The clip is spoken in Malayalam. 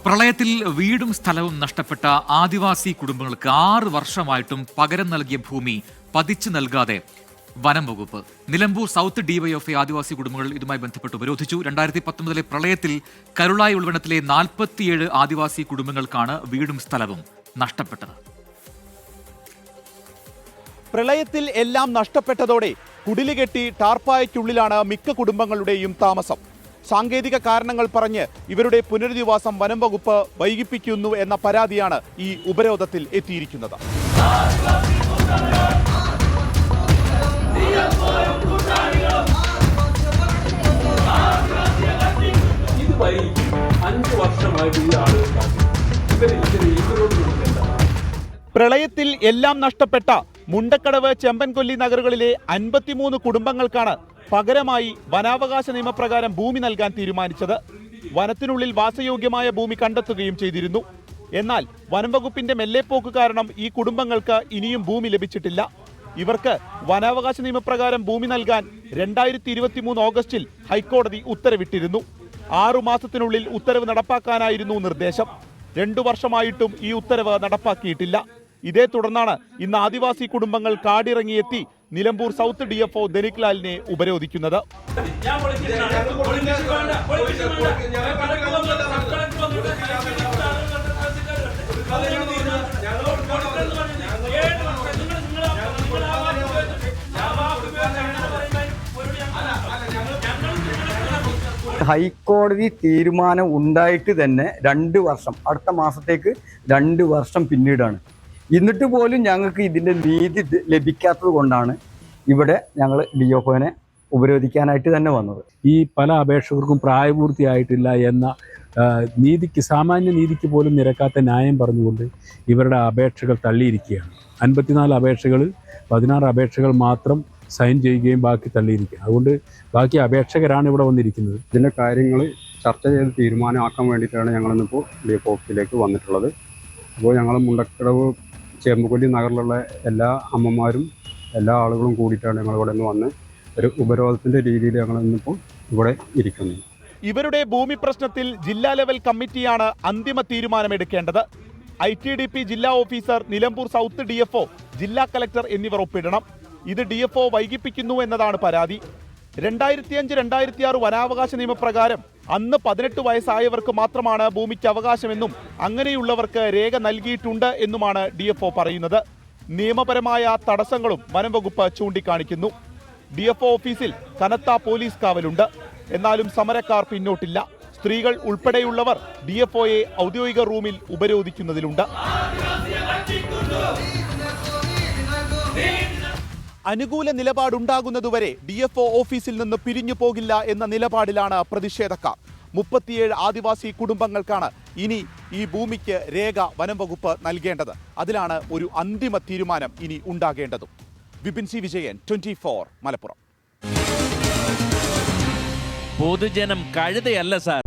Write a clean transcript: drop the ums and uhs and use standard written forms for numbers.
പ്രളയത്തിൽ വീടും സ്ഥലവും നഷ്ടപ്പെട്ട ആദിവാസി കുടുംബങ്ങൾക്ക് 6 വർഷമായിട്ടും പകരം നൽകിയ ഭൂമി പതിച്ചു നൽകാതെ വനം വകുപ്പ്. നിലമ്പൂർ സൗത്ത് ഡിവൈഎഫ്ഐ ആദിവാസി കുടുംബങ്ങൾ ഇതുമായി ബന്ധപ്പെട്ട് ഉപരോധിച്ചു. 2019 പ്രളയത്തിൽ കരുളായി ഉൾവനത്തിലെ 47 ആദിവാസി കുടുംബങ്ങൾക്കാണ് വീടും സ്ഥലവും നഷ്ടപ്പെട്ടത്. പ്രളയത്തിൽ എല്ലാം നഷ്ടപ്പെട്ടതോടെ കുടിലുകെട്ടി ടാർപ്പായയ്ക്കുള്ളിലാണ് മിക്ക കുടുംബങ്ങളുടെയും താമസം. സാങ്കേതിക കാരണങ്ങൾ പറഞ്ഞ് ഇവരുടെ പുനരധിവാസം വനം വകുപ്പ് വൈകിപ്പിക്കുന്നു എന്ന പരാതിയാണ് ഈ ഉപരോധത്തിൽ എത്തിയിരിക്കുന്നത്. പ്രളയത്തിൽ എല്ലാം നഷ്ടപ്പെട്ട മുണ്ടക്കടവ്, ചെമ്പൻകൊല്ലി നഗറുകളിലെ 53 കുടുംബങ്ങൾക്കാണ് പകരമായി വനാവകാശ നിയമപ്രകാരം ഭൂമി നൽകാൻ തീരുമാനിച്ചത്. വനത്തിനുള്ളിൽ വാസയോഗ്യമായ ഭൂമി കണ്ടെത്തുകയും ചെയ്തിരുന്നു. എന്നാൽ വനം വകുപ്പിന്റെ മെല്ലെപ്പോക്ക് കാരണം ഈ കുടുംബങ്ങൾക്ക് ഇനിയും ഭൂമി ലഭിച്ചിട്ടില്ല. ഇവർക്ക് വനാവകാശ നിയമപ്രകാരം ഭൂമി നൽകാൻ 2023 ഓഗസ്റ്റിൽ ഹൈക്കോടതി ഉത്തരവിട്ടിരുന്നു. 6 മാസത്തിനുള്ളിൽ ഉത്തരവ് നടപ്പാക്കാനായിരുന്നു നിർദ്ദേശം. 2 വർഷമായിട്ടും ഈ ഉത്തരവ് നടപ്പാക്കിയിട്ടില്ല. ഇതേ തുടർന്നാണ് ഇന്ന് ആദിവാസി കുടുംബങ്ങൾ കാടിറങ്ങിയെത്തി നിലമ്പൂർ സൗത്ത് ഡിഎഫ്ഒ ധനിക്ലാലിനെ ഉപരോധിക്കുന്നത്. ഹൈക്കോടതി തീരുമാനം ഉണ്ടായിട്ട് തന്നെ 2 വർഷം, അടുത്ത മാസത്തേക്ക് 2 വർഷം പിന്നീടാണ്. എന്നിട്ട് പോലും ഞങ്ങൾക്ക് ഇതിൻ്റെ നീതി ലഭിക്കാത്തത് കൊണ്ടാണ് ഇവിടെ ഞങ്ങൾ ഡിഎഫ്ഒനെ ഉപരോധിക്കാനായിട്ട് തന്നെ വന്നത്. ഈ പല അപേക്ഷകർക്കും പ്രായപൂർത്തിയായിട്ടില്ല എന്ന സാമാന്യ നീതിക്ക് പോലും നിരക്കാത്ത ന്യായം പറഞ്ഞുകൊണ്ട് ഇവരുടെ അപേക്ഷകൾ തള്ളിയിരിക്കുകയാണ്. 54 അപേക്ഷകളിൽ 16 അപേക്ഷകൾ മാത്രം സൈൻ ചെയ്യുകയും ബാക്കി തള്ളിയിരിക്കുക. അതുകൊണ്ട് ബാക്കി അപേക്ഷകരാണ് ഇവിടെ വന്നിരിക്കുന്നത്. ഇതിൻ്റെ കാര്യങ്ങൾ ചർച്ച ചെയ്ത് തീരുമാനമാക്കാൻ വേണ്ടിയിട്ടാണ് ഞങ്ങളിന്നിപ്പോൾ ഡിഎഫ്ഒ ഓഫീസിലേക്ക് വന്നിട്ടുള്ളത്. അപ്പോൾ ഞങ്ങൾ മുണ്ടക്കടവ്, ചെമ്പൻകൊല്ലി നഗറിലുള്ള എല്ലാ അമ്മമാരും എല്ലാ ആളുകളും കൂടിയിട്ടാണ് ഞങ്ങളിവിടെ നിന്ന് വന്ന് ഒരു ഉപരോധത്തിൻ്റെ രീതിയിൽ ഞങ്ങളിന്നിപ്പോൾ ഇവിടെ ഇരിക്കുന്നത്. ഇവരുടെ ഭൂമി പ്രശ്നത്തിൽ ജില്ലാ ലെവൽ കമ്മിറ്റിയാണ് അന്തിമ തീരുമാനമെടുക്കേണ്ടത്. ITDP ജില്ലാ ഓഫീസർ, നിലമ്പൂർ സൗത്ത് ഡിഎഫ്ഒ, ജില്ലാ കളക്ടർ എന്നിവർ ഒപ്പിടണം. ഇത് ഡിഎഫ്ഒ വൈകിപ്പിക്കുന്നു എന്നതാണ് പരാതി. 2005-2006 വനാവകാശ നിയമപ്രകാരം അന്ന് 18 വയസ്സായവർക്ക് മാത്രമാണ് ഭൂമിക്ക് അവകാശമെന്നും അങ്ങനെയുള്ളവർക്ക് രേഖ നൽകിയിട്ടുണ്ട് എന്നുമാണ് ഡിഎഫ്ഒ പറയുന്നത്. നിയമപരമായ തടസ്സങ്ങളും വനം വകുപ്പ് ചൂണ്ടിക്കാണിക്കുന്നു. ഡിഎഫ്ഒ ഓഫീസിൽ കനത്ത പോലീസ് കാവലുണ്ട്. എന്നാലും സമരക്കാർ പിന്നോട്ടില്ല. സ്ത്രീകൾ ഉൾപ്പെടെയുള്ളവർ ഡിഎഫ്ഒയെ ഔദ്യോഗിക റൂമിൽ ഉപരോധിക്കുന്നതിലുണ്ട്. അനുകൂല നിലപാടുണ്ടാകുന്നതുവരെ ഡിഎഫ്ഒ ഓഫീസിൽ നിന്ന് പിരിഞ്ഞു പോകില്ല എന്ന നിലപാടിലാണ് പ്രതിഷേധക്കാർ. 37 ആദിവാസി കുടുംബങ്ങൾക്കാണ് ഇനി ഈ ഭൂമിക്ക് രേഖ വനം വകുപ്പ് നൽകേണ്ടത്. അതിലാണ് ഒരു അന്തിമ തീരുമാനം ഇനി ഉണ്ടാകേണ്ടതും. വിപിൻ സി വിജയൻ, 24 മലപ്പുറം. പൊതുജനം കഴുതയല്ല സാർ.